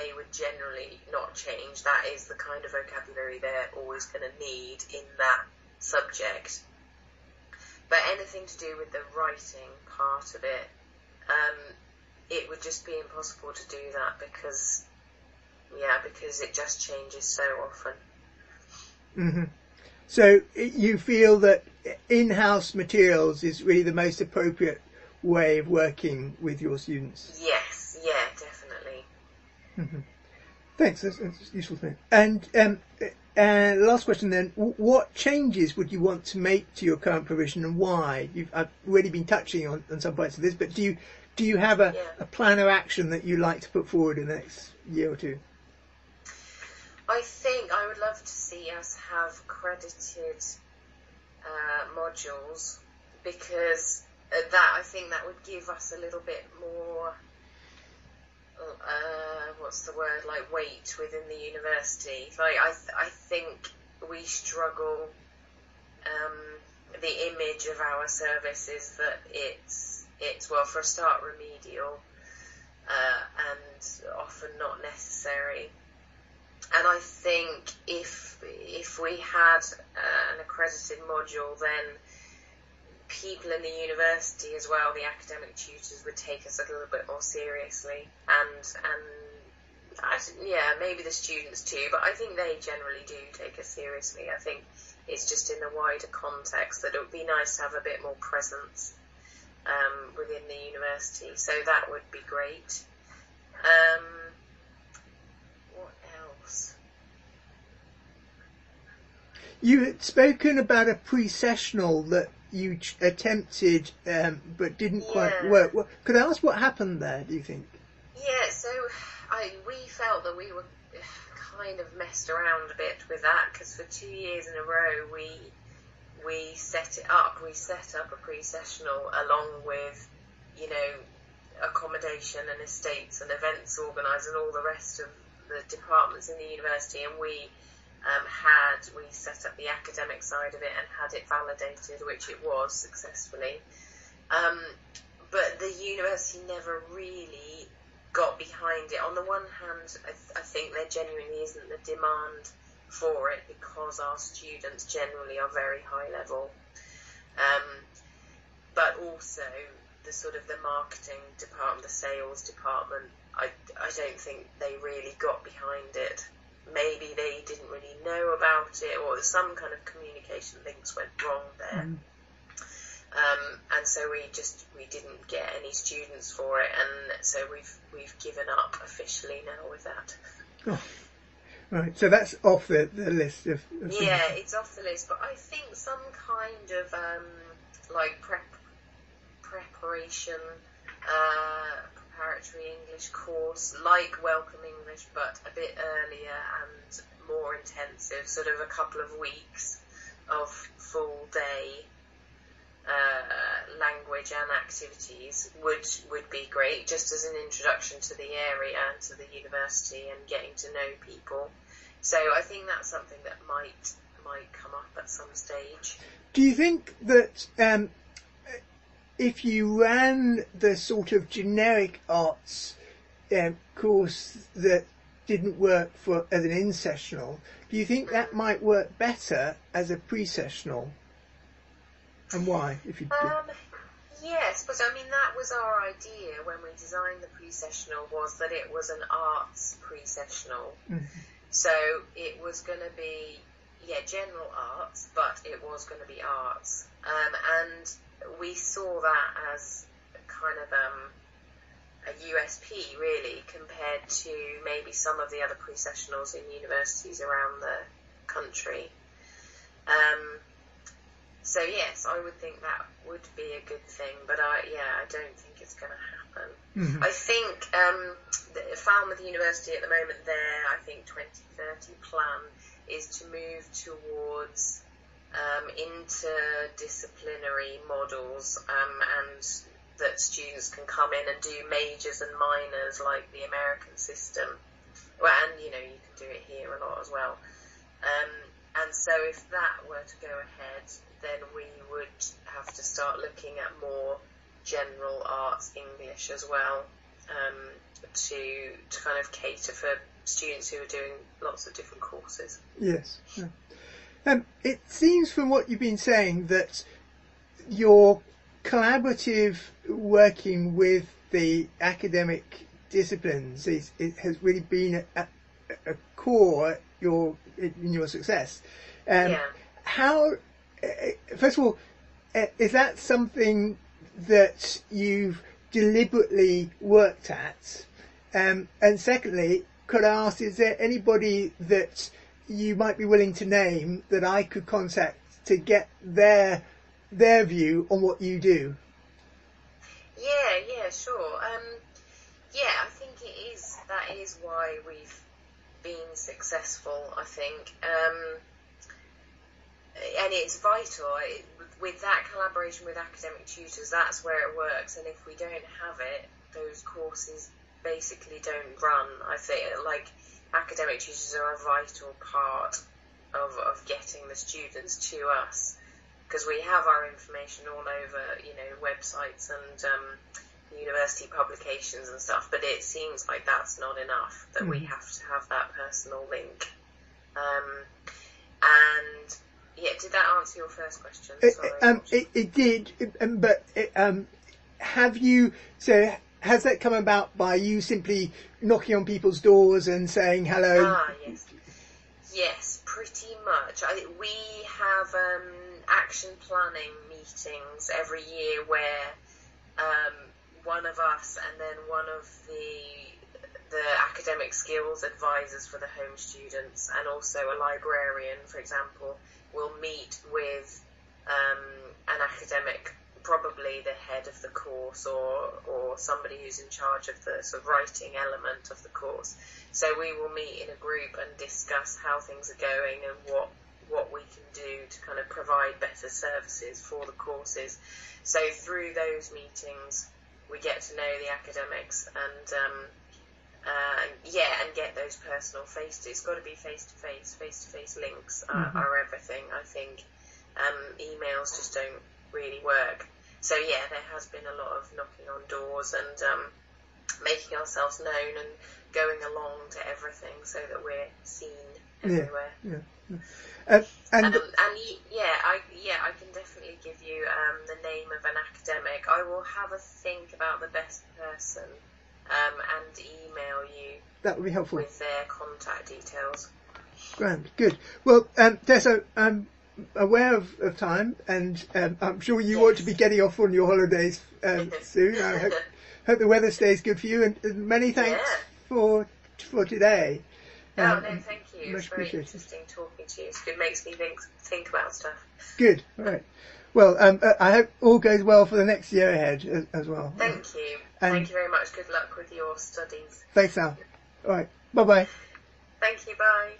they would generally not change. That is the kind of vocabulary they're always going to need in that subject. But anything to do with the writing part of it, it would just be impossible to do that because it just changes so often. Mm-hmm. So you feel that in-house materials is really the most appropriate way of working with your students? Yes, yeah, definitely. Mm-hmm. Thanks, that's useful thing. And last question then, what changes would you want to make to your current provision and why? I've already been touching on some points of this, but do you have a plan of action that you like to put forward in the next year or two? I think I would love to see us have credited modules, because I think that would give us a little bit more, weight within the university. Like I think we struggle. The image of our service is that it's well, for a start, remedial and often not necessary. And I think if we had an accredited module, then people in the university as well, the academic tutors, would take us a little bit more seriously, and maybe the students too, but I think they generally do take us seriously. I think it's just in the wider context that it would be nice to have a bit more presence within the university, so that would be great. What else? You had spoken about a pre-sessional that you attempted but didn't quite work. Well, could I ask what happened there, do you think? Yeah, so we felt that we were kind of messed around a bit with that, because for 2 years in a row we set it up. We set up a pre-sessional along with, accommodation and estates and events organised and all the rest of the departments in the university, and we set up the academic side of it and had it validated, which it was successfully. But the university never really got behind it. On the one hand, I think there genuinely isn't the demand for it because our students generally are very high level. But also the marketing department, the sales department, I don't think they really got behind it. Maybe they didn't really know about it, or some kind of communication links went wrong there. And so we didn't get any students for it, and so we've given up officially now with that. Oh, right. So that's off the list of yeah, it's off the list. But I think some kind of preparation, preparatory English course, like Welcome English, but a bit earlier and more intensive, sort of a couple of weeks of full day language and activities would be great, just as an introduction to the area and to the university and getting to know people. So I think that's something that might come up at some stage. Do you think that if you ran the sort of generic arts course that didn't work as an in-sessional, do you think that might work better as a pre-sessional? And why, if you did? Yes, but that was our idea when we designed the pre-sessional, was that it was an arts pre-sessional. Mm-hmm. So it was going to be, general arts, but it was going to be arts. And we saw that as kind of a USP, really, compared to maybe some of the other pre-sessionals in universities around the country. So yes, I would think that would be a good thing, but I don't think it's going to happen. Mm-hmm. I think Falmouth University at the moment, I think 2030 plan is to move towards interdisciplinary models, and that students can come in and do majors and minors like the American system. Well, and you can do it here a lot as well. And so if that were to go ahead, then we would have to start looking at more general arts English as well. to kind of cater for students who are doing lots of different courses. Yes. Yeah. It seems from what you've been saying that your collaborative working with the academic disciplines it has really been a core in your success. How, first of all, is that something that you've deliberately worked at? And secondly, could I ask, is there anybody that you might be willing to name that I could contact to get their view on what you do? Yeah, sure. I think that is why we've been successful, I think. And it's vital. With that collaboration with academic tutors, that's where it works. And if we don't have it, those courses basically don't run. I think academic tutors are a vital part of getting the students to us, because we have our information all over, websites and university publications and stuff, but it seems like that's not enough, that we have to have that personal link. And did that answer your first question? Sorry. It did, but has that come about by you simply knocking on people's doors and saying hello? Yes, pretty much. We have action planning meetings every year where one of us and then one of the academic skills advisors for the home students, and also a librarian, for example, will meet with an academic, probably the head of the course or somebody who's in charge of the sort of writing element of the course. So we will meet in a group and discuss how things are going and what we can do to kind of provide better services for the courses. So through those meetings, we get to know the academics and get those personal it's got to be face-to-face links are everything, I think. Emails just don't really work. So there has been a lot of knocking on doors and making ourselves known and going along to everything so that we're seen everywhere. I can definitely give you the name of an academic. I will have a think about the best person and email you. That would be helpful. With their contact details. Grand, good. Well, Tessa, I'm aware of time, and I'm sure you want to be getting off on your holidays soon. I hope the weather stays good for you, and many thanks for today. No, thank you. It's very interesting talking to you. It makes me think about stuff. Good. All right. Well, I hope all goes well for the next year ahead as well. Thank you. Thank you very much. Good luck with your studies. Thanks, Al. All right. Bye-bye. Thank you. Bye.